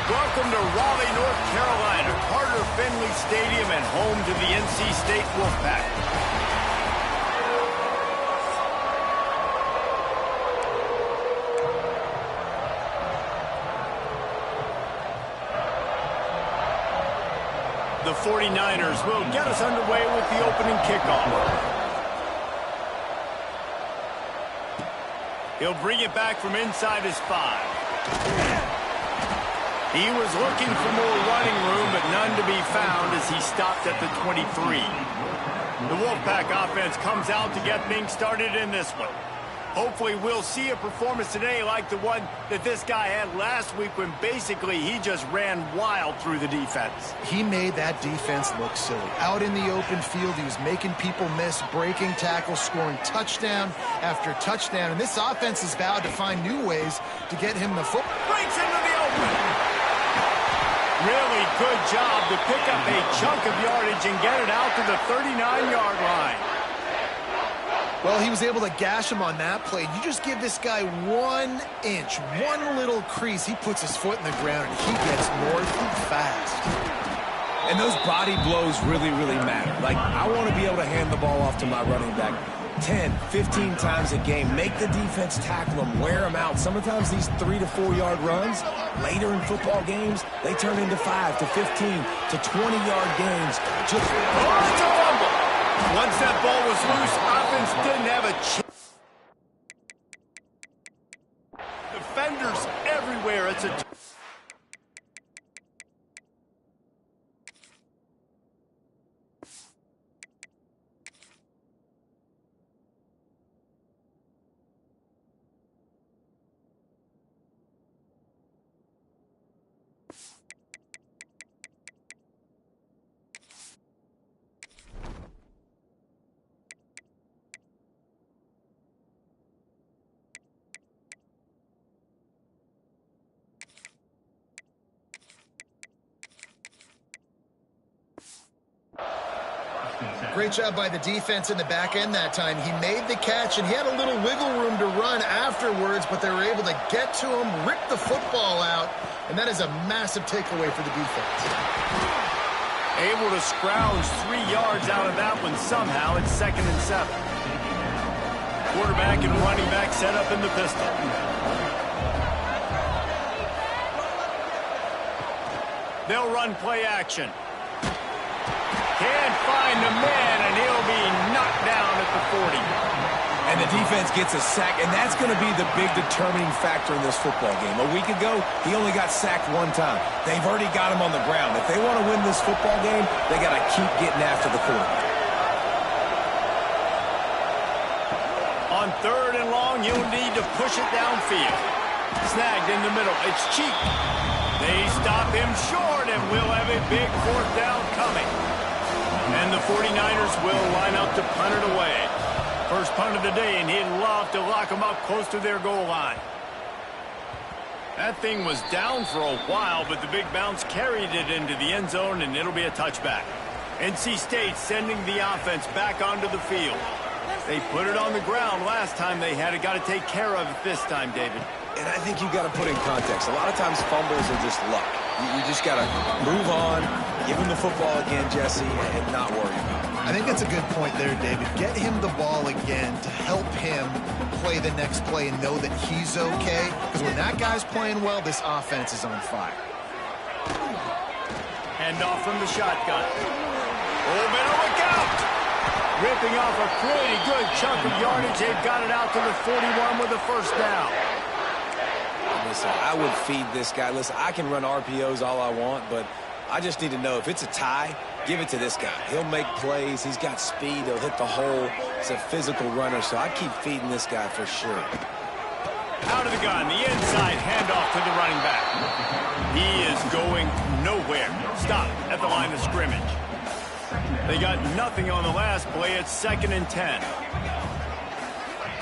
Welcome to Raleigh, North Carolina, Carter Finley Stadium and home to the NC State Wolfpack. The 49ers will get us underway with the opening kickoff. He'll bring it back from inside his 5. He was looking for more running room, but none to be found as he stopped at the 23. The Wolfpack offense comes out to get things started in this one. Hopefully we'll see a performance today like the one that this guy had last week when basically he just ran wild through the defense. He made that defense look silly. Out in the open field, he was making people miss, breaking tackles, scoring touchdown after touchdown. And this offense has vowed to find new ways to get him the football. Breaks into the open. Really good job to pick up a chunk of yardage and get it out to the 39-yard line. Well, he was able to gash him on that play. You just give this guy 1 inch, one little crease, he puts his foot in the ground, and he gets north fast. And those body blows really, really matter. Like, I want to be able to hand the ball off to my running back 10, 15 times a game. Make the defense tackle him, wear him out. Sometimes these 3 to 4 yard runs, later in football games, they turn into 5 to 15 to 20-yard gains. Just it's a fumble. Once that ball was loose, offense didn't have a chance. Defenders everywhere. It's a... Great job by the defense in the back end that time. He made the catch, and he had a little wiggle room to run afterwards, but they were able to get to him, rip the football out, and that is a massive takeaway for the defense. Able to scrounge 3 yards out of that one somehow. It's 2nd and 7. Quarterback and running back set up in the pistol. They'll run play action. Can't find a man, and he'll be knocked down at the 40. And the defense gets a sack, and that's going to be the big determining factor in this football game. A week ago, he only got sacked 1 time. They've already got him on the ground. If they want to win this football game, they got to keep getting after the quarterback. On 3rd and long, you'll need to push it downfield. Snagged in the middle. It's cheap. They stop him short, and we'll have a big 4th down coming. And the 49ers will line up to punt it away. First punt of the day, and he'd love to lock them up close to their goal line. That thing was down for a while, but the big bounce carried it into the end zone, and it'll be a touchback. NC State sending the offense back onto the field. They put it on the ground last time they had it. Got to take care of it this time, David. And I think you've got to put in context. A lot of times fumbles are just luck. You just got to move on, give him the football again, Jesse, and not worry about it. I think that's a good point there, David. Get him the ball again to help him play the next play and know that he's okay. Because when that guy's playing well, this offense is on fire. Hand off from the shotgun. Oh, better look out! Ripping off a pretty good chunk of yardage. They've got it out to the 41 with a 1st down. Listen, I would feed this guy. Listen, I can run RPOs all I want, but I just need to know if it's a tie, give it to this guy. He'll make plays. He's got speed. He'll hit the hole. He's a physical runner, so I'd keep feeding this guy for sure. Out of the gun, the inside handoff to the running back. He is going nowhere. Stop at the line of scrimmage. They got nothing on the last play. It's 2nd and 10.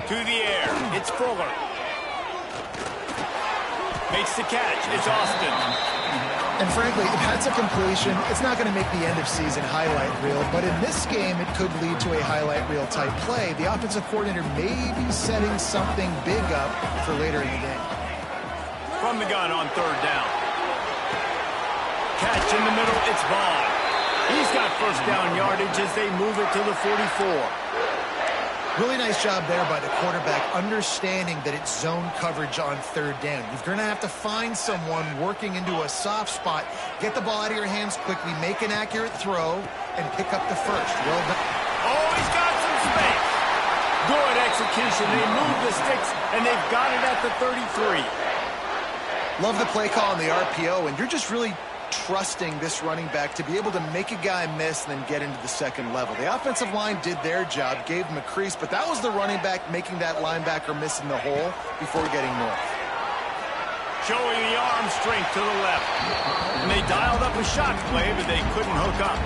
To the air. It's Fuller. Makes the catch. It's Austin. And frankly, if that's a completion, it's not going to make the end-of-season highlight reel. But in this game, it could lead to a highlight reel-type play. The offensive coordinator may be setting something big up for later in the game. From the gun on 3rd down. catch in the middle. It's Ball. He's got first down yardage as they move it to the 44. Really nice job there by the quarterback, understanding that it's zone coverage on third down. You're going to have to find someone working into a soft spot, get the ball out of your hands quickly, make an accurate throw, and pick up the first. Well done. Oh, he's got some space. Good execution. They move the sticks, and they've got it at the 33. Love the play call on the RPO, and you're just really trusting this running back to be able to make a guy miss and then get into the second level. The offensive line did their job, gave him a crease, but that was the running back making that linebacker miss in the hole before getting north. Showing the arm strength to the left. And they dialed up a shot play, but they couldn't hook up.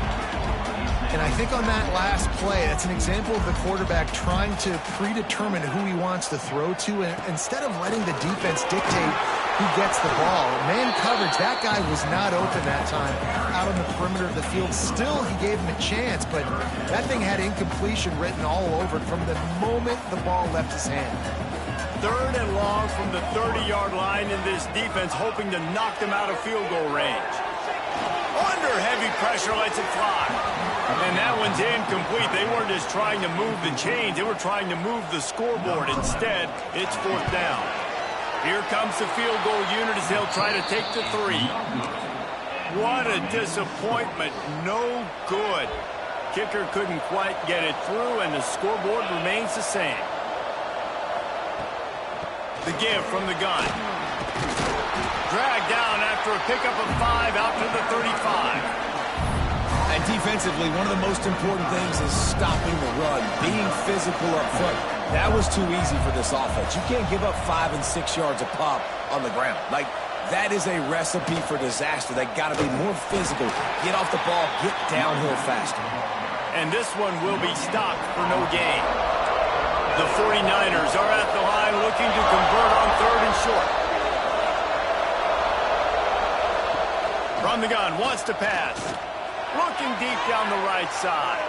And I think on that last play, that's an example of the quarterback trying to predetermine who he wants to throw to, and instead of letting the defense dictate who gets the ball. Man coverage, that guy was not open that time out on the perimeter of the field. Still, he gave him a chance, but that thing had incompletion written all over it from the moment the ball left his hand. Third and long from the 30-yard line, and this defense hoping to knock them out of field goal range. Under heavy pressure, lets it fly. And that one's incomplete. They weren't just trying to move the chains. They were trying to move the scoreboard. Instead, it's fourth down. Here comes the field goal unit as they'll try to take the 3. What a disappointment. No good. Kicker couldn't quite get it through, and the scoreboard remains the same. The give from the gun. Dragged down after a pickup of 5 out to the 35. And defensively, one of the most important things is stopping the run, being physical up front. That was too easy for this offense. You can't give up 5 and 6 yards a pop on the ground. Like, that is a recipe for disaster. They got to be more physical, get off the ball, get downhill faster. And this one will be stopped for no gain. The 49ers are at the line looking to convert on third and short. From the gun, wants to pass. Looking deep down the right side.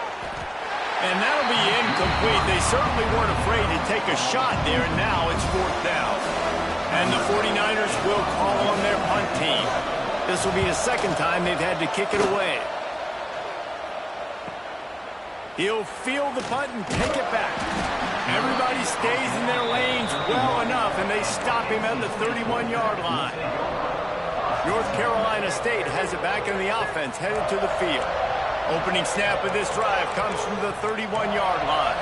And that'll be incomplete. They certainly weren't afraid to take a shot there, and now it's fourth down. And the 49ers will call on their punt team. This will be the second time they've had to kick it away. He'll field the punt and take it back. Everybody stays in their lanes well enough, and they stop him at the 31-yard line. North Carolina State has it back in the offense, headed to the field. Opening snap of this drive comes from the 31-yard line.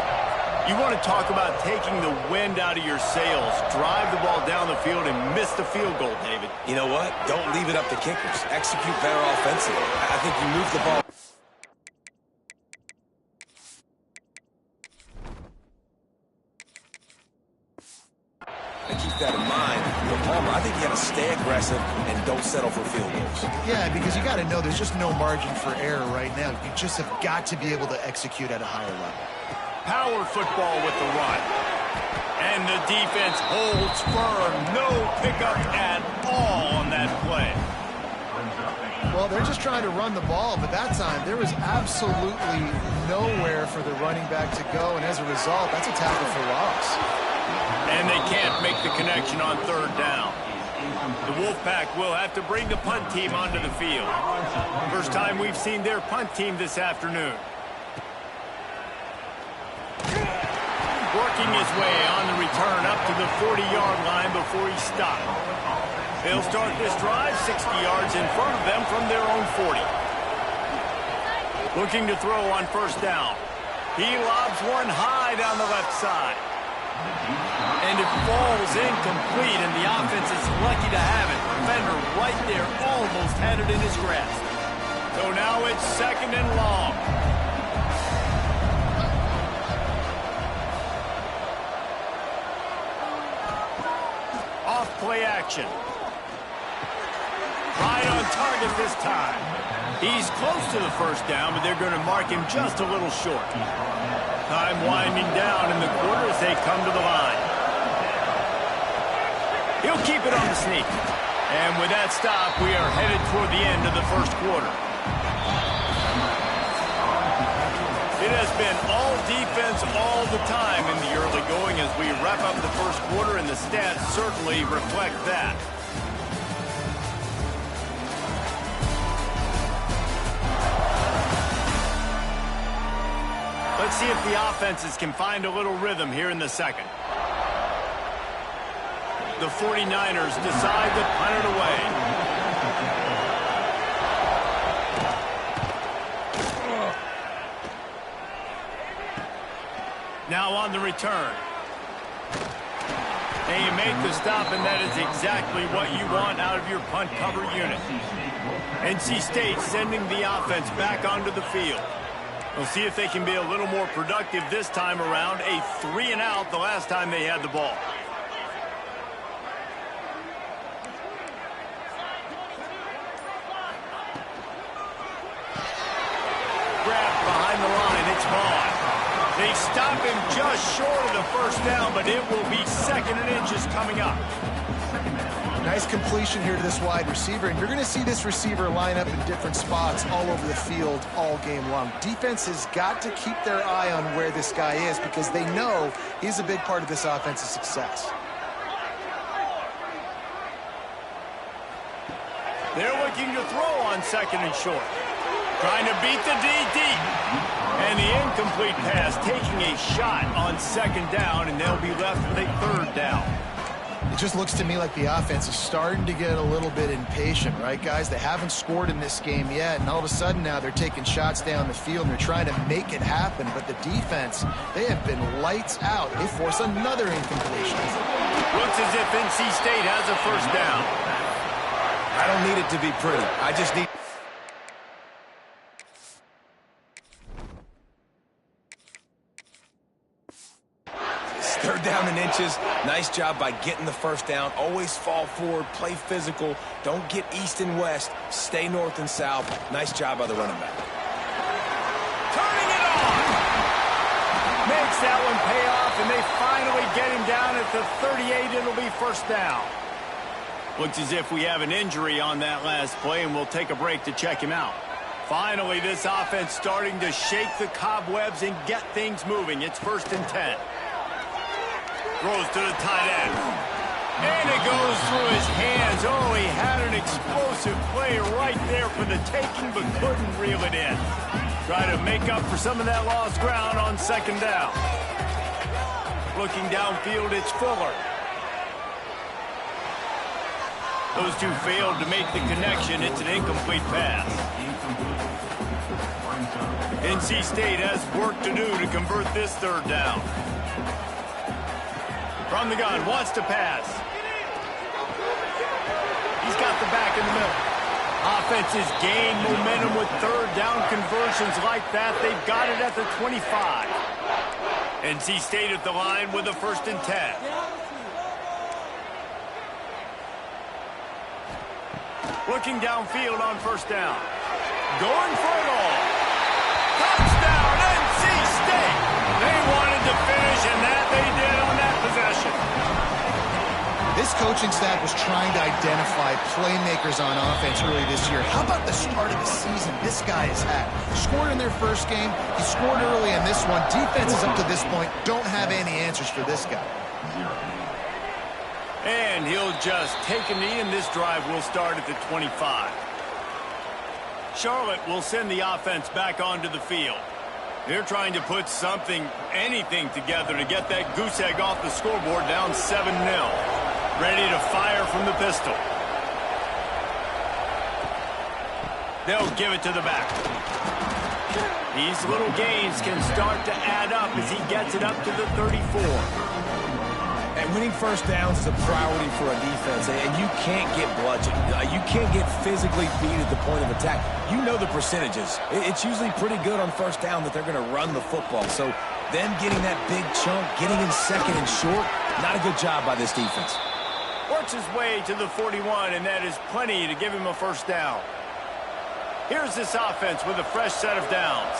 You want to talk about taking the wind out of your sails. Drive the ball down the field and miss the field goal, David. You know what? Don't leave it up to kickers. Execute better offensively. I think you move the ball. And keep that in mind. Palmer, I think you got to stay aggressive and don't settle for field goals. Yeah, because you got to know there's just no margin for error right now. You just have got to be able to execute at a higher level. Power football with the run. And the defense holds firm. No pickup at all on that play. Well, they're just trying to run the ball, but that time there was absolutely nowhere for the running back to go, and as a result, that's a tackle for loss. And they can't make the connection on third down. The Wolfpack will have to bring the punt team onto the field. First time we've seen their punt team this afternoon. Working his way on the return up to the 40-yard line before he stopped. They'll start this drive 60 yards in front of them from their own 40. Looking to throw on first down. He lobs one high down the left side. And it falls incomplete, and the offense is lucky to have it. Defender right there almost had it in his grasp. So now it's second and long. Off play action. Right on target this time. He's close to the first down, but they're going to mark him just a little short. Time winding down in the quarter as they come to the line. He'll keep it on the sneak. And with that stop, we are headed toward the end of the first quarter. It has been all defense all the time in the early going as we wrap up the first quarter, and the stats certainly reflect that. Let's see if the offenses can find a little rhythm here in the second. The 49ers decide to punt it away. Now on the return. And you make the stop, and that is exactly what you want out of your punt cover unit. NC State sending the offense back onto the field. We'll see if they can be a little more productive this time around. A 3-and-out the last time they had the ball. Grabbed behind the line, it's Vaughn. They stop him just short of the first down, but it will be 2nd and inches coming up. Nice completion here to this wide receiver, and you're going to see this receiver line up in different spots all over the field all game long. Defense has got to keep their eye on where this guy is because they know he's a big part of this offense's success. They're looking to throw on 2nd and short. Trying to beat the D deep. And the incomplete pass taking a shot on 2nd down, and they'll be left with a 3rd down. It just looks to me like the offense is starting to get a little bit impatient, right, guys? They haven't scored in this game yet, and all of a sudden now they're taking shots down the field, and they're trying to make it happen. But the defense, they have been lights out. They force another incompletion. Looks as if NC State has a 1st down. I don't need it to be pretty. I just need... Third down and inches. Nice job by getting the 1st down. Always fall forward, play physical. Don't get east and west. Stay north and south. Nice job by the running back. Turning it on. Makes that one pay off, and they finally get him down at the 38. It'll be 1st down. Looks as if we have an injury on that last play, and we'll take a break to check him out. Finally, this offense starting to shake the cobwebs and get things moving. It's 1st and 10. Throws to the tight end. And it goes through his hands. Oh, he had an explosive play right there for the taking, but couldn't reel it in. Try to make up for some of that lost ground on 2nd down. Looking downfield, it's Fuller. Those two failed to make the connection. It's an incomplete pass. NC State has work to do to convert this 3rd down. From the gun, wants to pass. He's got the back in the middle. Offenses gain momentum with 3rd down conversions like that. They've got it at the 25. NC State at the line with a 1st and 10. Looking downfield on 1st down. Going for it all. Touchdown, NC State. They wanted to finish, and that they did on that possession. This coaching staff was trying to identify playmakers on offense early this year. How about the start of the season this guy has had? Scored in their first game. He scored early in this one. Defenses up to this point don't have any answers for this guy. And he'll just take a knee, and this drive will start at the 25. Charlotte will send the offense back onto the field. They're trying to put anything together to get that goose egg off the scoreboard, down 7-0. Ready to fire from the pistol. They'll give it to the back. These little gains can start to add up as he gets it up to the 34. And winning 1st downs is a priority for a defense, and you can't get bludgeoned. You can't get physically beat at the point of attack. You know the percentages. It's usually pretty good on 1st down that they're going to run the football. So them getting that big chunk, getting in 2nd and short, not a good job by this defense. Works his way to the 41, and that is plenty to give him a 1st down. Here's this offense with a fresh set of downs.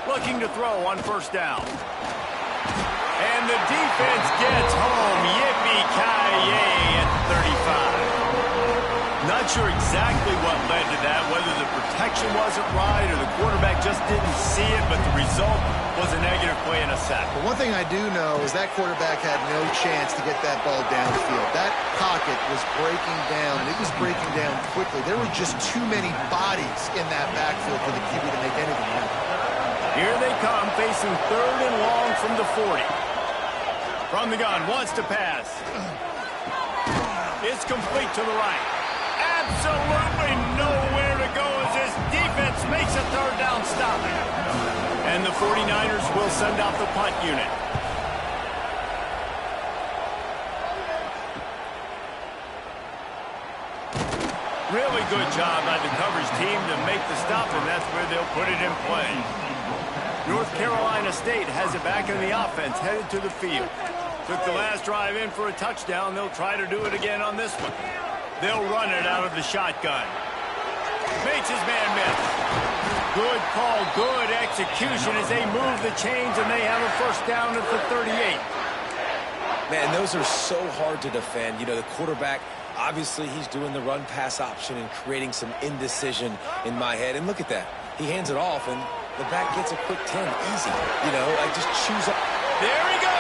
Looking to throw on 1st down. And the defense gets home. Yippee-ki-yay at 35. Not sure exactly what led to that, whether the protection protection wasn't right or the quarterback just didn't see it, but the result was a negative play and a sack. But one thing I do know is that quarterback had no chance to get that ball downfield. That pocket was breaking down, and it was breaking down quickly. There were just too many bodies in that backfield for the QB to make anything happen. Here they come, facing 3rd and long from the 40. From the gun, wants to pass. It's complete to the right. Absolutely nowhere to go as this defense makes a 3rd down stop. And the 49ers will send out the punt unit. Really good job by the coverage team to make the stop, and that's where they'll put it in play. North Carolina State has it back in the offense, headed to the field. Took the last drive in for a touchdown. They'll try to do it again on this one. They'll run it out of the shotgun. Makes his man miss. Good call, good execution as they move the chains, and they have a 1st down at the 38. Man, those are so hard to defend. You know, the quarterback, obviously he's doing the run-pass option and creating some indecision in my head. And look at that. He hands it off, and the back gets a quick 10. Easy. You know, I just choose up. There he goes.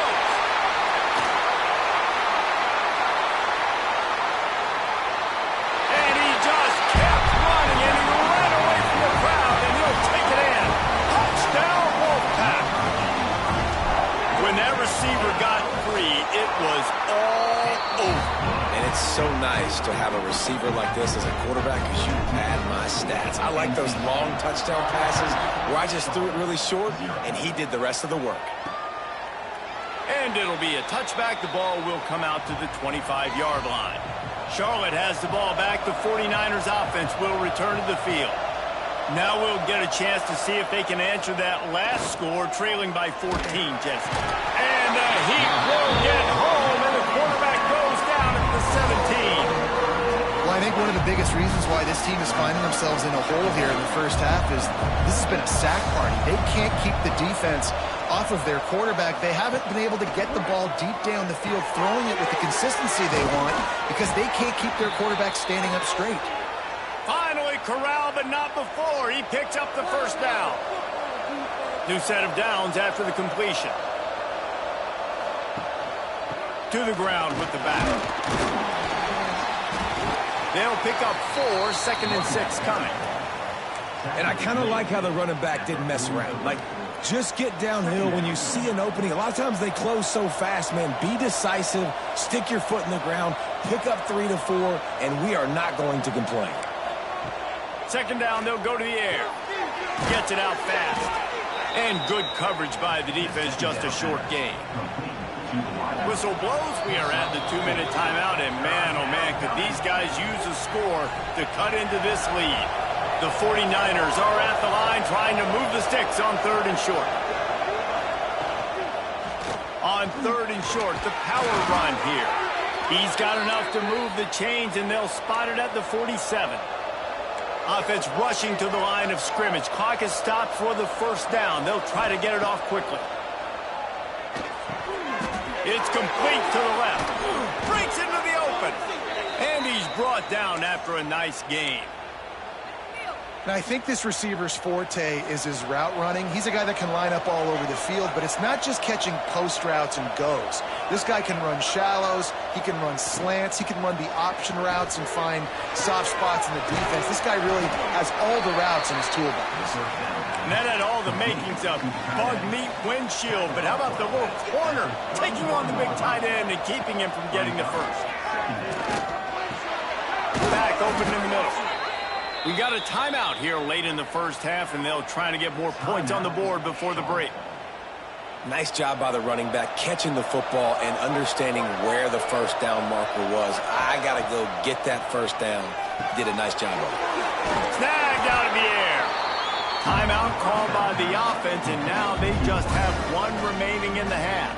And he just kept running, and he ran away from the crowd, and he'll take it in. Touchdown, Wolfpack. When that receiver got free, it was all over. And it's so nice to have a receiver like this as a quarterback because you pad my stats. I like those long touchdown passes where I just threw it really short, and he did the rest of the work. And it'll be a touchback. The ball will come out to the 25-yard line. Charlotte has the ball back. The 49ers offense will return to the field. Now we'll get a chance to see if they can answer that last score, trailing by 14, Jesse. And the heat will get home, and the quarterback goes down at the 17. Well, I think one of the biggest reasons why this team is finding themselves in a hole here in the first half is this has been a sack party. They can't keep the defense off of their quarterback. They haven't been able to get the ball deep down the field, throwing it with the consistency they want because they can't keep their quarterback standing up straight. Finally corralled, but not before. He picks up the 1st down. New set of downs after the completion. To the ground with the back. They'll pick up 4, 2nd and 6 coming. And I kind of like how the running back didn't mess around. Like, just get downhill when you see an opening. A lot of times they close so fast, man. Be decisive, stick your foot in the ground, pick up 3 to 4, and we are not going to complain. 2nd down, they'll go to the air. Gets it out fast. And good coverage by the defense, just a short gain. Whistle blows, we are at the 2-minute timeout, and man, oh man, could these guys use a score to cut into this lead. The 49ers are at the line trying to move the sticks on 3rd and short. On 3rd and short, the power run here. He's got enough to move the chains, and they'll spot it at the 47. Offense rushing to the line of scrimmage. Clock is stopped for the 1st down. They'll try to get it off quickly. It's complete to the left. Breaks into the open. And he's brought down after a nice gain. Now, I think this receiver's forte is his route running. He's a guy that can line up all over the field, but it's not just catching post routes and goes. This guy can run shallows, he can run slants, he can run the option routes and find soft spots in the defense. This guy really has all the routes in his toolbox. And that had all the makings of bug meat windshield, but how about the little corner taking on the big tight end and keeping him from getting the 1st? Back open in the middle. We got a timeout here late in the 1st half, and they'll try to get more points on the board before the break. Nice job by the running back, catching the football and understanding where the 1st down marker was. I got to go get that 1st down. Did a nice job of it. Snagged out of the air. Timeout called by the offense, and now they just have 1 remaining in the half.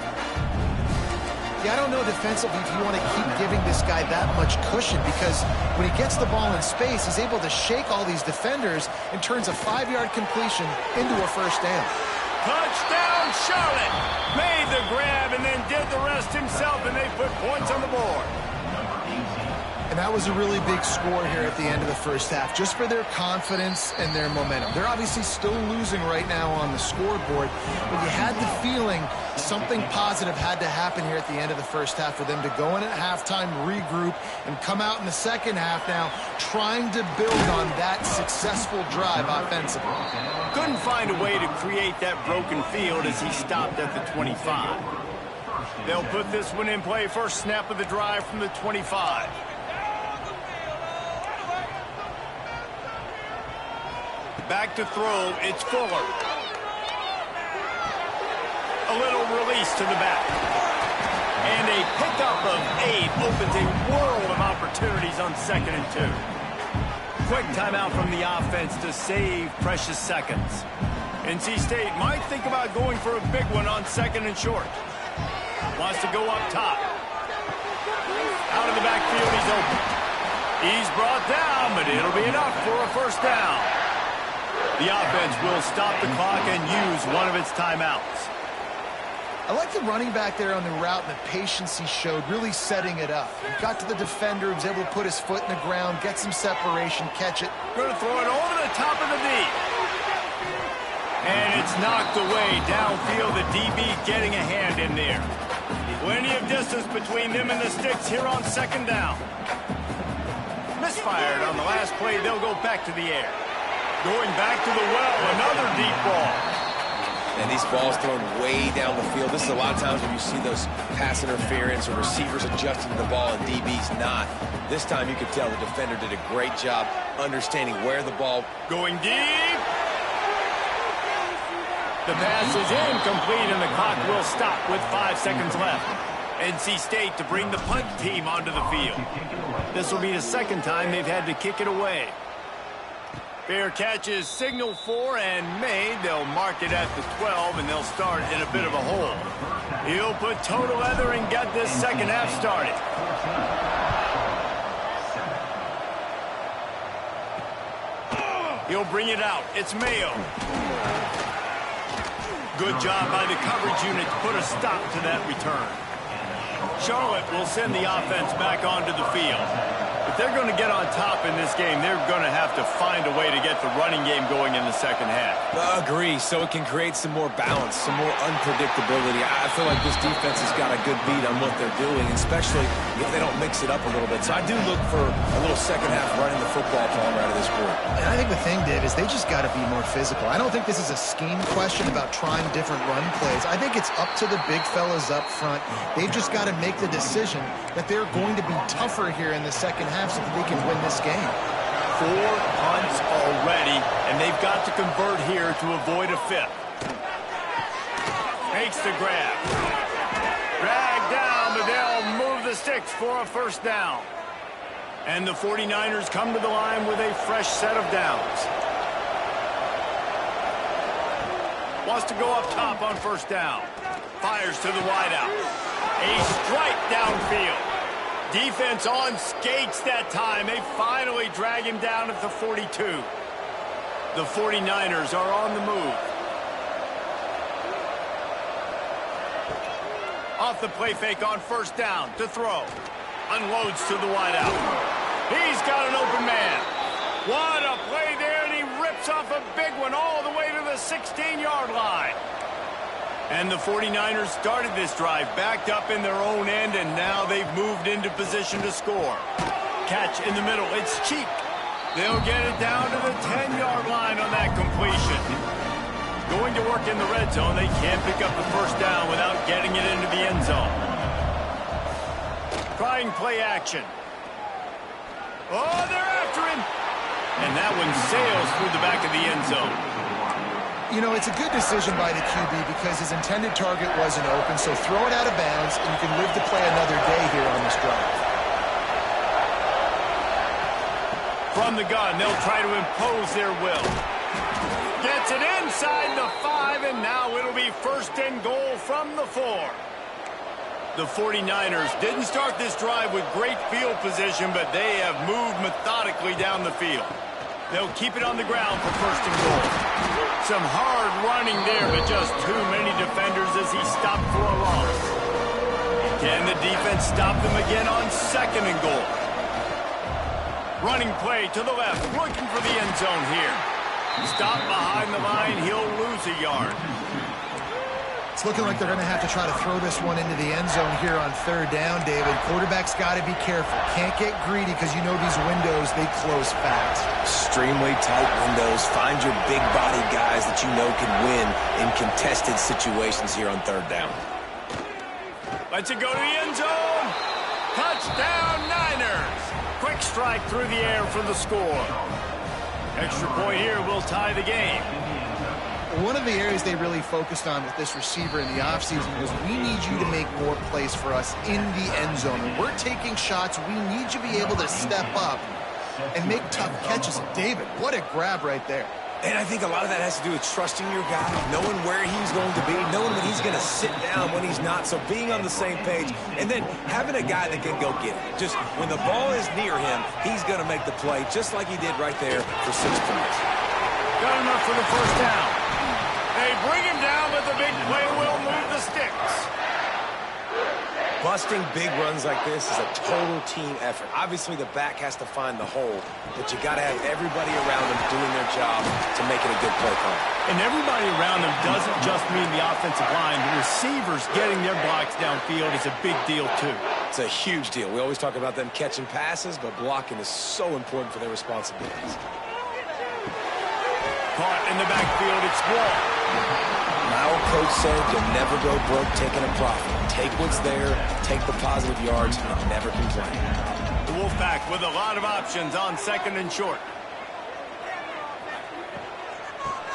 Yeah, I don't know defensively if you want to keep giving this guy that much cushion because when he gets the ball in space, he's able to shake all these defenders and turns a 5-yard completion into a 1st down. Touchdown, Charlotte! Made the grab and then did the rest himself, and they put points on the board. And that was a really big score here at the end of the first half, just for their confidence and their momentum. They're obviously still losing right now on the scoreboard, but you had the feeling something positive had to happen here at the end of the first half for them to go in at halftime, regroup, and come out in the second half now trying to build on that successful drive offensively. Couldn't find a way to create that broken field as he stopped at the 25. They'll put this one in play. First snap of the drive from the 25. Back to throw, it's Fuller. A little release to the back. And a pickup of 8 opens a world of opportunities on 2nd and 2. Quick timeout from the offense to save precious seconds. NC State might think about going for a big one on 2nd and short. Wants to go up top. Out of the backfield, he's open. He's brought down, but it'll be enough for a first down. The offense will stop the clock and use one of its timeouts. I like the running back there on the route and the patience he showed, really setting it up. He got to the defender, he was able to put his foot in the ground, get some separation, catch it. Going to throw it over the top of the knee. And it's knocked away downfield. The DB getting a hand in there. Plenty of distance between them and the sticks here on 2nd down. Misfired on the last play. They'll go back to the air. Going back to the well, another deep ball. And these balls thrown way down the field. This is a lot of times when you see those pass interference or receivers adjusting to the ball and DBs not. This time you could tell the defender did a great job understanding where the ball... Going deep. The pass is incomplete and the clock will stop with 5 seconds left. NC State to bring the punt team onto the field. This will be the second time they've had to kick it away. Fair catch is signaled for and made. They'll mark it at the 12, and they'll start in a bit of a hole. He'll put total leather and get this second half started. He'll bring it out. It's Mayo. Good job by the coverage unit to put a stop to that return. Charlotte will send the offense back onto the field. If they're going to get on top in this game, they're going to have to find a way to get the running game going in the second half. Agree, so it can create some more balance, some more unpredictability. I feel like this defense has got a good beat on what they're doing, especially if they don't mix it up a little bit. So I do look for a little second half running the football ball out of this group. And I think the thing, Dave, is they just got to be more physical. I don't think this is a scheme question about trying different run plays. I think it's up to the big fellas up front. They've just got to make the decision that they're going to be tougher here in the second half so that they can win this game. 4 punts already, and they've got to convert here to avoid a 5th. Makes the grab. Drag down, but they'll move the sticks for a first down. And the 49ers come to the line with a fresh set of downs. Wants to go up top on first down. Fires to the wideout. A strike downfield. Defense on skates that time. They finally drag him down at the 42. The 49ers are on the move. Off the play fake on first down to throw. Unloads to the wideout. He's got an open man. What a play there, and he rips off a big one all the way to the 16-yard line. And the 49ers started this drive backed up in their own end, and now they've moved into position to score. Catch in the middle. It's Cheek. They'll get it down to the 10-yard line on that completion. Going to work in the red zone. They can't pick up the first down without getting it into the end zone. Trying play action. Oh, they're after him. And that one sails through the back of the end zone. You know, it's a good decision by the QB because his intended target wasn't open, so throw it out of bounds, and you can live to play another day here on this drive. From the gun, they'll try to impose their will. Gets it inside the 5, and now it'll be first and goal from the 4. The 49ers didn't start this drive with great field position, but they have moved methodically down the field. They'll keep it on the ground for first and goal. Some hard running there, but just too many defenders as he stopped for a loss. Can the defense stop them again on second and goal? Running play to the left, looking for the end zone here. Stop behind the line, he'll lose a yard. It's looking like they're going to have to try to throw this one into the end zone here on third down, David. Quarterback's got to be careful. Can't get greedy because you know these windows, they close fast. Extremely tight windows. Find your big body guys that you know can win in contested situations here on third down. Let's it go to the end zone. Touchdown, Niners. Quick strike through the air for the score. Extra point here will tie the game. One of the areas they really focused on with this receiver in the offseason was we need you to make more plays for us in the end zone. When we're taking shots, we need you to be able to step up and make tough catches. David, what a grab right there. And I think a lot of that has to do with trusting your guy, knowing where he's going to be, knowing when he's going to sit down, when he's not, so being on the same page, and then having a guy that can go get it. Just when the ball is near him, he's going to make the play, just like he did right there for 6 points. Got enough for the first down. They bring him down, but the big play will move the sticks. Busting big runs like this is a total team effort. Obviously, the back has to find the hole, but you got to have everybody around them doing their job to make it a good play call. And everybody around them doesn't just mean the offensive line. The receivers getting their blocks downfield is a big deal, too. It's a huge deal. We always talk about them catching passes, but blocking is so important for their responsibilities. Caught in the backfield, it's Wall. My old coach said you'll never go broke taking a profit. Take what's there, take the positive yards, and never complain. The Wolfpack with a lot of options on second and short.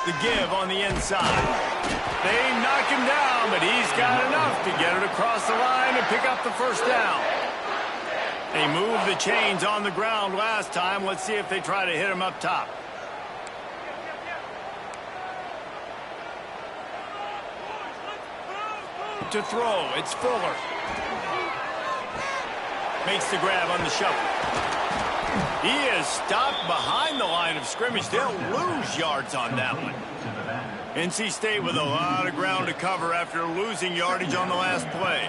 The give on the inside. They knock him down, but he's got enough to get it across the line and pick up the first down. They moved the chains on the ground last time. Let's see if they try to hit him up top. To throw, it's Fuller. Makes the grab on the shuffle. He is stopped behind the line of scrimmage. They'll lose yards on that one. NC State with a lot of ground to cover after losing yardage on the last play.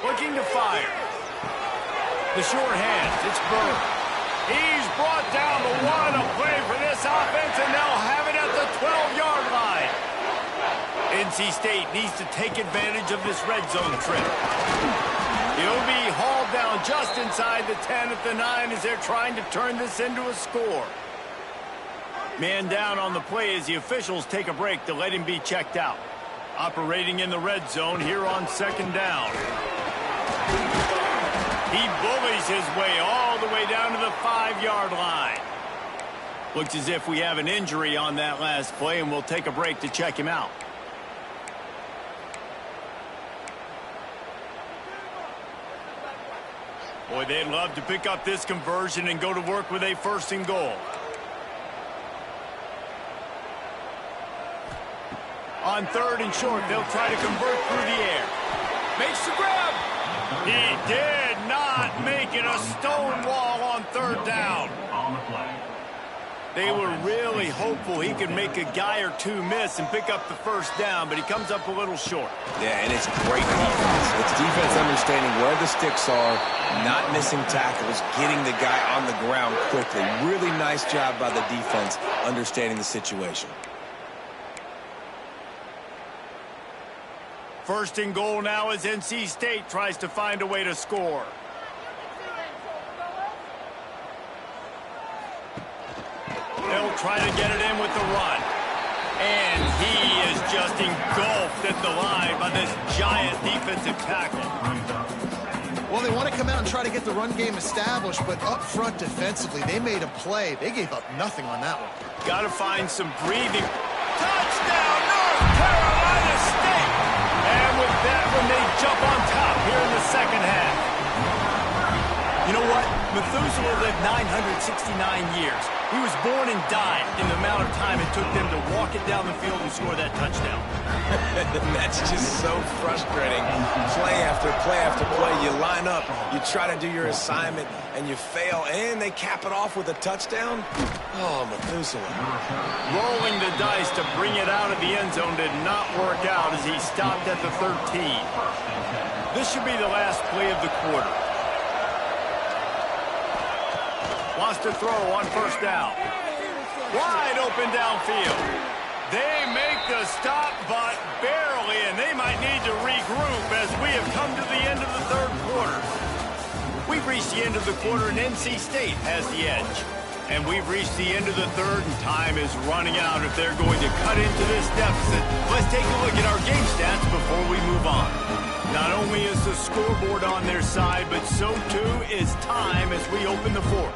Looking to fire. The short hands, it's Bird. He's brought down the one, a play for this offense, and they'll have it at the 12-yard line. NC State needs to take advantage of this red zone trip. He'll be hauled down just inside the 10 at the 9 as they're trying to turn this into a score. Man down on the play as the officials take a break to let him be checked out. Operating in the red zone here on second down. He bullies his way all the way down to the 5-yard line. Looks as if we have an injury on that last play, and we'll take a break to check him out. Boy, they'd love to pick up this conversion and go to work with a 1st and goal. On 3rd and short, they'll try to convert through the air. Makes the grab. He did not make it a stone wall on 3rd down. They were really hopeful he could make a guy or two miss and pick up the first down, but he comes up a little short. Yeah, and it's great defense. It's defense understanding where the sticks are, not missing tackles, getting the guy on the ground quickly. Really nice job by the defense understanding the situation. 1st and goal now as NC State tries to find a way to score. They'll try to get it in with the run. And he is just engulfed at the line by this giant defensive tackle. Well, they want to come out and try to get the run game established, but up front defensively, they made a play. They gave up nothing on that one. Got to find some breathing. Touchdown, North Carolina State! And with that one, they jump on top here in the second half. You know what? Methuselah lived 969 years. He was born and died in the amount of time it took them to walk it down the field and score that touchdown. That's just so frustrating. Play after play after play. You line up, you try to do your assignment, and you fail, and they cap it off with a touchdown? Oh, Methuselah. Rolling the dice to bring it out of the end zone did not work out as he stopped at the 13. This should be the last play of the quarter. Wants to throw on first down. Wide open downfield. They make the stop, but barely, and they might need to regroup as we have come to the end of the third quarter. We've reached the end of the quarter, and NC State has the edge. And we've reached the end of the third, and time is running out if they're going to cut into this deficit. Let's take a look at our game stats before we move on. Not only is the scoreboard on their side, but so too is time as we open the fourth.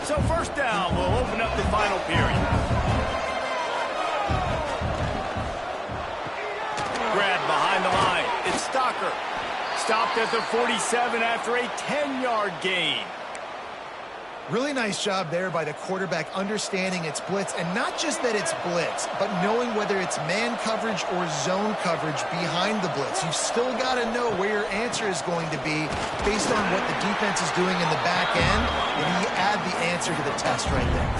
So first down, we'll open up the final period. Grab behind the line. It's Stocker. Stopped at the 47 after a 10-yard gain. Really nice job there by the quarterback understanding it's blitz, and not just that it's blitz, but knowing whether it's man coverage or zone coverage behind the blitz. You've still got to know where your answer is going to be based on what the defense is doing in the back end, and you add the answer to the test right there.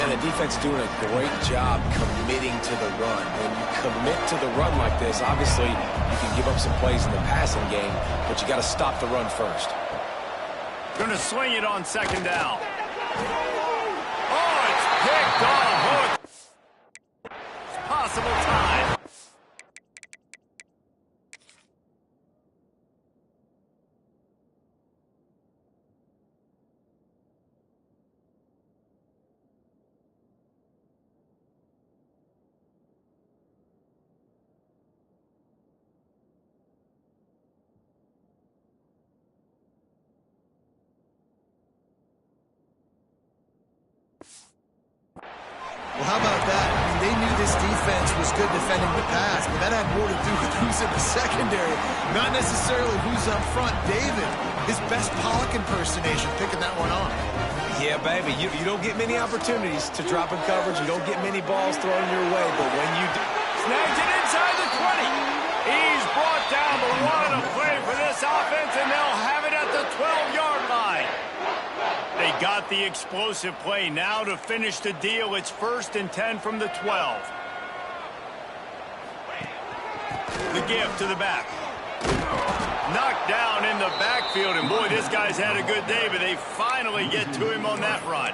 And the defense doing a great job committing to the run. When you commit to the run like this, obviously you can give up some plays in the passing game, but you got to stop the run first. Going to swing it on second down. Oh, it's picked off. It's possible time. Well, how about that? I mean, they knew this defense was good defending the pass, but that had more to do with who's in the secondary, not necessarily who's up front. David, his best Pollock impersonation, picking that one off. Yeah, baby, you don't get many opportunities to drop in coverage. You don't get many balls thrown your way, but when you do... Snags it inside the 20. He's brought down, but what a play for this offense, and they'll have it at the 12-yard line. They got the explosive play. Now to finish the deal, it's 1st and 10 from the 12. The give to the back. Knocked down in the backfield, and boy, this guy's had a good day, but they finally get to him on that run.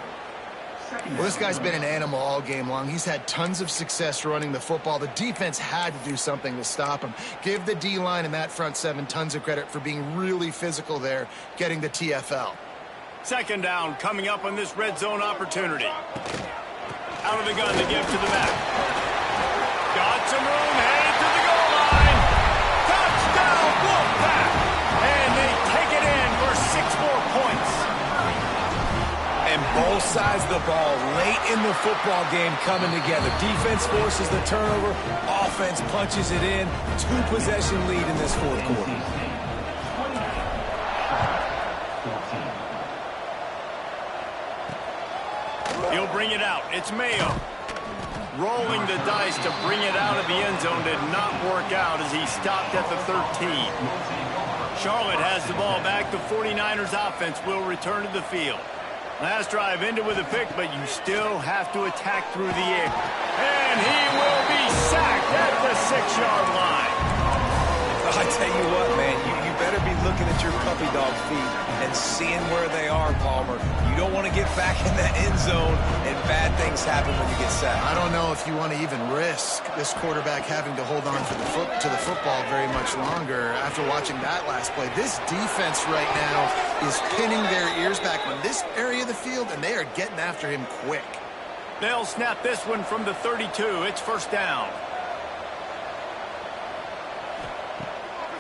Well, this guy's been an animal all game long. He's had tons of success running the football. The defense had to do something to stop him. Give the D-line and that front seven tons of credit for being really physical there, getting the TFL. Second down coming up on this red zone opportunity. Out of the gun, the give to the back. Got some room, headed to the goal line. Touchdown, Wolfpack! And they take it in for 6 more points. And both sides of the ball late in the football game coming together. Defense forces the turnover. Offense punches it in. 2-possession lead in this fourth quarter. He'll bring it out. It's Mayo. Rolling the dice to bring it out of the end zone did not work out as he stopped at the 13. Charlotte has the ball back. The 49ers offense will return to the field. Last drive ended with a pick, but you still have to attack through the air. And he will be sacked at the 6-yard line. I tell you what, man, you better be looking at your puppy dog feet and seeing where they are, Palmer. You don't want to get back in that end zone and bad things happen when you get sacked. I don't know if you want to even risk this quarterback having to hold on to the football very much longer after watching that last play. This defense right now is pinning their ears back on this area of the field, and they are getting after him quick. They'll snap this one from the 32. It's first down.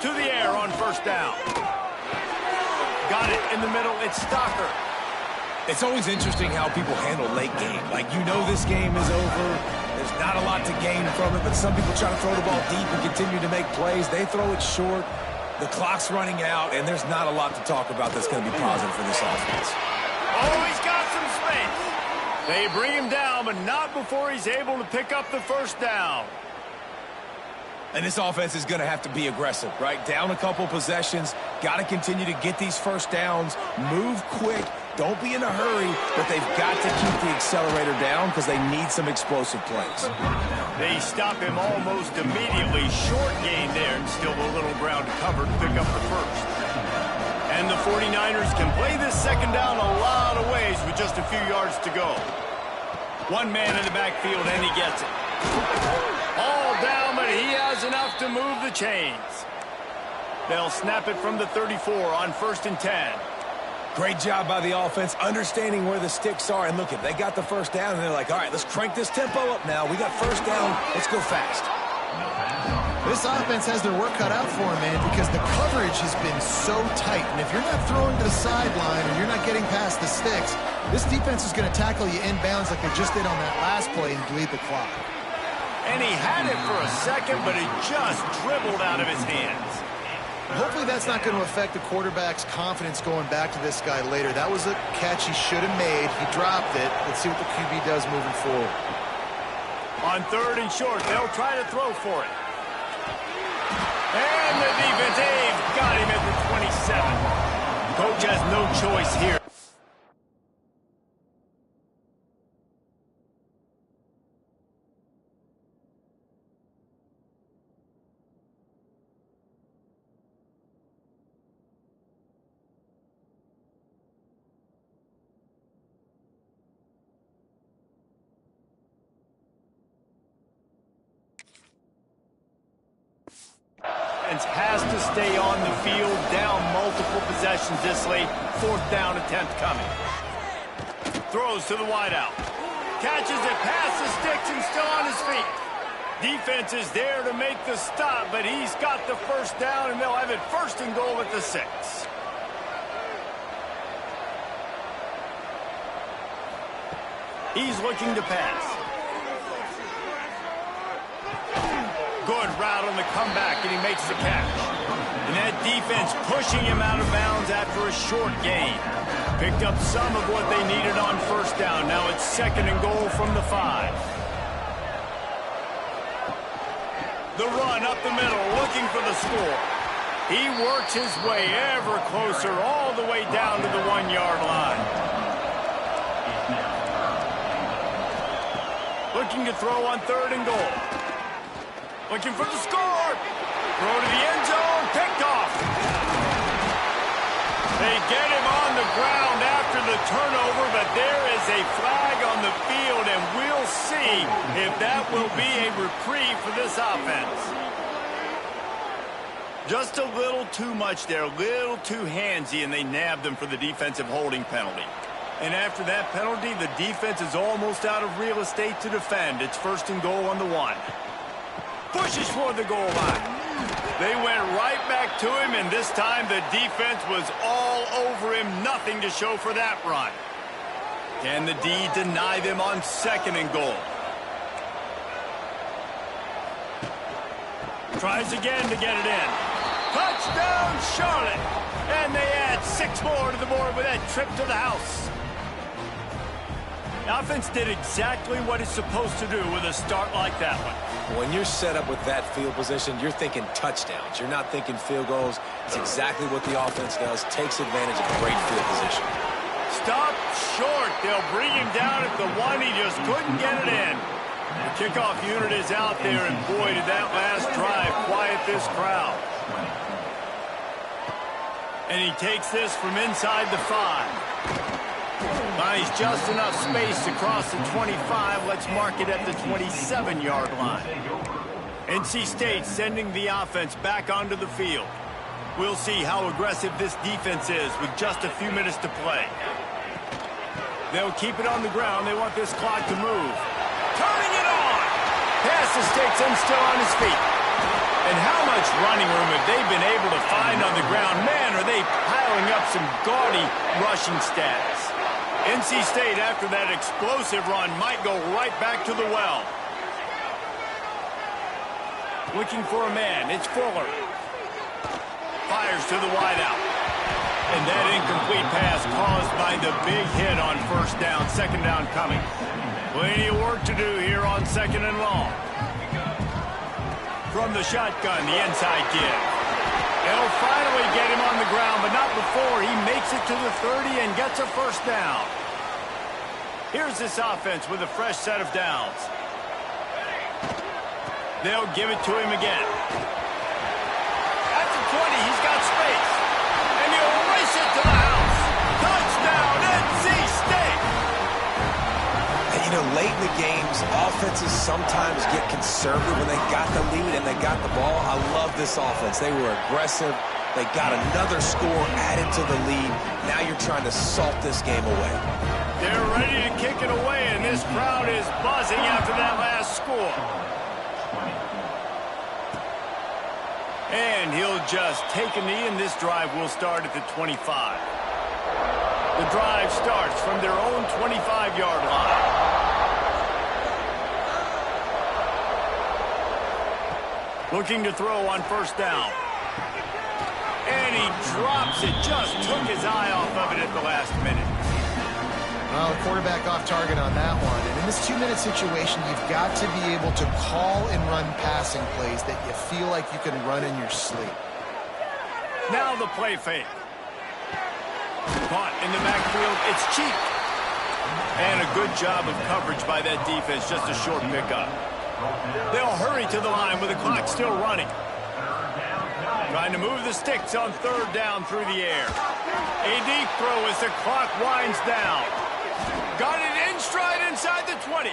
To the air on first down. Got it in the middle. It's Stocker. It's always interesting how people handle late game. Like, you know this game is over. There's not a lot to gain from it, but some people try to throw the ball deep and continue to make plays. They throw it short. The clock's running out, and there's not a lot to talk about that's going to be positive for this offense. Oh, he's got some space. They bring him down, but not before he's able to pick up the first down. And this offense is going to have to be aggressive, right? Down a couple possessions. Got to continue to get these first downs. Move quick. Don't be in a hurry, but they've got to keep the accelerator down because they need some explosive plays. They stop him almost immediately. Short gain there, and still a little ground to cover to pick up the first. And the 49ers can play this second down a lot of ways with just a few yards to go. One man in the backfield, and he gets it. All down, but he has enough to move the chains. They'll snap it from the 34 on 1st and 10. Great job by the offense, understanding where the sticks are. And look, if they got the first down, and they're like, all right, let's crank this tempo up now. We got first down. Let's go fast. This offense has their work cut out for them, man, because the coverage has been so tight. And if you're not throwing to the sideline or you're not getting past the sticks, this defense is going to tackle you inbounds like they just did on that last play and bleed the clock. And he had it for a second, but it just dribbled out of his hands. Hopefully that's not going to affect the quarterback's confidence going back to this guy later. That was a catch he should have made. He dropped it. Let's see what the QB does moving forward. On 3rd and short, they'll try to throw for it. And the defense, they've got him at the 27. Coach has no choice here. Has to stay on the field, down multiple possessions this late. 4th down attempt coming. Throws to the wideout. Catches it past the sticks and still on his feet. Defense is there to make the stop, but he's got the first down, and they'll have it 1st and goal at the 6. He's looking to pass. Good route on the comeback, and he makes the catch. And that defense pushing him out of bounds after a short gain. Picked up some of what they needed on 1st down. Now it's 2nd and goal from the 5. The run up the middle, looking for the score. He works his way ever closer, all the way down to the 1-yard line. Looking to throw on 3rd and goal. Looking for the score. Throw to the end zone. Picked off. They get him on the ground after the turnover, but there is a flag on the field, and we'll see if that will be a reprieve for this offense. Just a little too much there, a little too handsy, and they nabbed him for the defensive holding penalty. And after that penalty, the defense is almost out of real estate to defend. It's 1st and goal on the 1. Pushes for the goal line. They went right back to him, and this time the defense was all over him. Nothing to show for that run. Can the D deny them on 2nd and goal? Tries again to get it in. Touchdown, Charlotte! And they add 6 more to the board with that trip to the house. The offense did exactly what it's supposed to do with a start like that one. When you're set up with that field position, you're thinking touchdowns. You're not thinking field goals. It's exactly what the offense does. Takes advantage of a great field position. Stop short. They'll bring him down at the 1. He just couldn't get it in. The kickoff unit is out there, and boy, did that last drive quiet this crowd. And he takes this from inside the 5. Finds just enough space to cross the 25. Let's mark it at the 27-yard line. NC State sending the offense back onto the field. We'll see how aggressive this defense is with just a few minutes to play. They'll keep it on the ground. They want this clock to move. Turning it on! Past the sticks and still on his feet. And how much running room have they been able to find on the ground? Man, are they piling up some gaudy rushing stats. NC State, after that explosive run, might go right back to the well. Looking for a man. It's Fuller. Fires to the wideout. And that incomplete pass caused by the big hit on 1st down. 2nd down coming. Plenty of work to do here on 2nd and long. From the shotgun, the inside give. They'll finally get him on the ground, but not before he makes it to the 30 and gets a 1st down. Here's this offense with a fresh set of downs. They'll give it to him again. At the 20, he's got space. And he'll race know, late in the games, offenses sometimes get conservative when they got the lead and they got the ball. I love this offense. They were aggressive. They got another score added to the lead. Now you're trying to salt this game away. They're ready to kick it away, and this crowd is buzzing after that last score. And he'll just take a knee, and this drive will start at the 25. The drive starts from their own 25-yard line. Looking to throw on first down. And he drops it. Just took his eye off of it at the last minute. Well, the quarterback off target on that one. And in this 2-minute situation, you've got to be able to call and run passing plays that you feel like you can run in your sleep. Now the play fake. Caught in the backfield. It's cheap. And a good job of coverage by that defense. Just a short pickup. They'll hurry to the line with the clock still running. Trying to move the sticks on third down through the air. A deep throw as the clock winds down. Got it in stride inside the 20.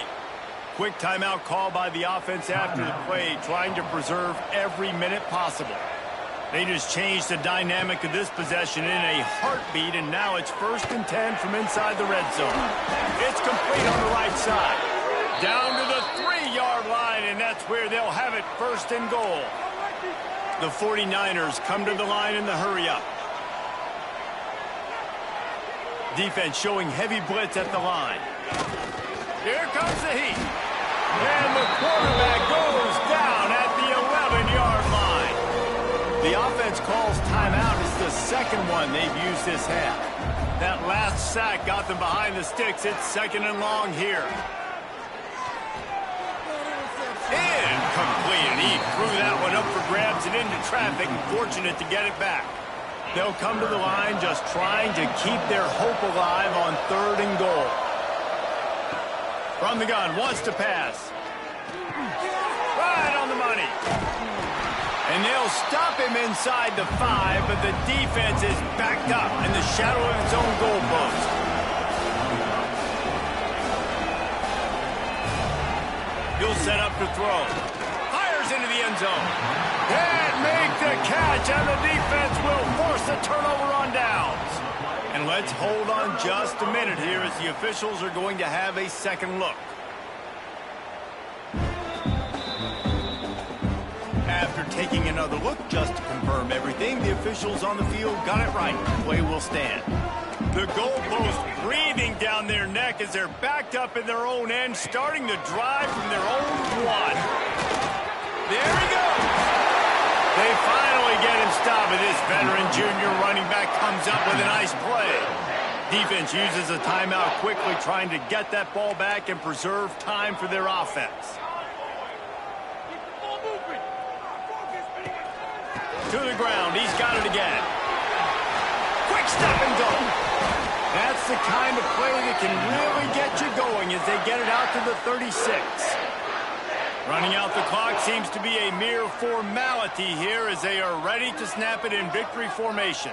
Quick timeout call by the offense after the play, trying to preserve every minute possible. They just changed the dynamic of this possession in a heartbeat, and now it's 1st and 10 from inside the red zone. It's complete on the right side. Down to the 3-yard line, and that's where they'll have it 1st and goal. The 49ers come to the line in the hurry-up. Defense showing heavy blitz at the line. Here comes the heat. And the quarterback goes down at the 11-yard line. The offense calls timeout. It's the second one they've used this half. That last sack got them behind the sticks. It's 2nd and long here. Incomplete, and he threw that one up for grabs and into traffic. Fortunate to get it back. They'll come to the line just trying to keep their hope alive on 3rd and goal. From the gun, wants to pass. Right on the money. And they'll stop him inside the 5, but the defense is backed up in the shadow of its own goalpost. He'll set up to throw. Fires into the end zone. And make the catch, and the defense will force a turnover on downs. And let's hold on just a minute here as the officials are going to have a second look. After taking another look just to confirm everything, the officials on the field got it right. Play will stand. The goalpost breathing down their neck as they're backed up in their own end, starting to drive from their own 1. There he goes. They finally get him stopped, and this veteran junior running back comes up with a nice play. Defense uses a timeout quickly, trying to get that ball back and preserve time for their offense. To the ground, he's got it again. Quick step and go. That's the kind of play that can really get you going as they get it out to the 36. Running out the clock seems to be a mere formality here as they are ready to snap it in victory formation.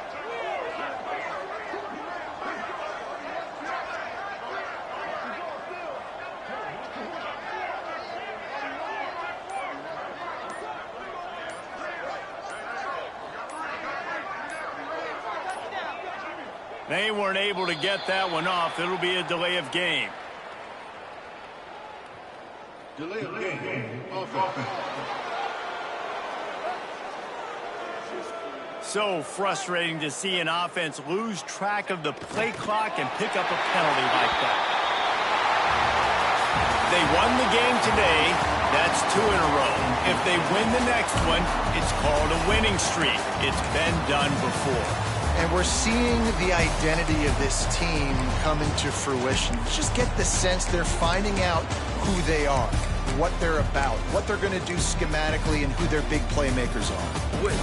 They weren't able to get that one off. It'll be a delay of game. Delay of game. Offense. So frustrating to see an offense lose track of the play clock and pick up a penalty like that. They won the game today. That's 2 in a row. If they win the next one, it's called a winning streak. It's been done before. And we're seeing the identity of this team come into fruition. Just get the sense they're finding out who they are, what they're about, what they're going to do schematically, and who their big playmakers are.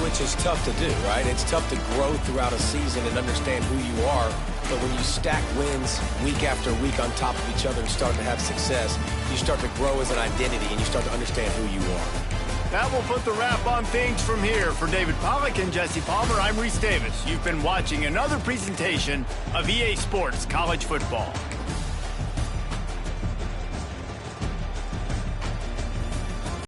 Which is tough to do, right? It's tough to grow throughout a season and understand who you are. But when you stack wins week after week on top of each other and start to have success, you start to grow as an identity and you start to understand who you are. That will put the wrap on things from here. For David Pollack and Jesse Palmer, I'm Reese Davis. You've been watching another presentation of EA Sports College Football.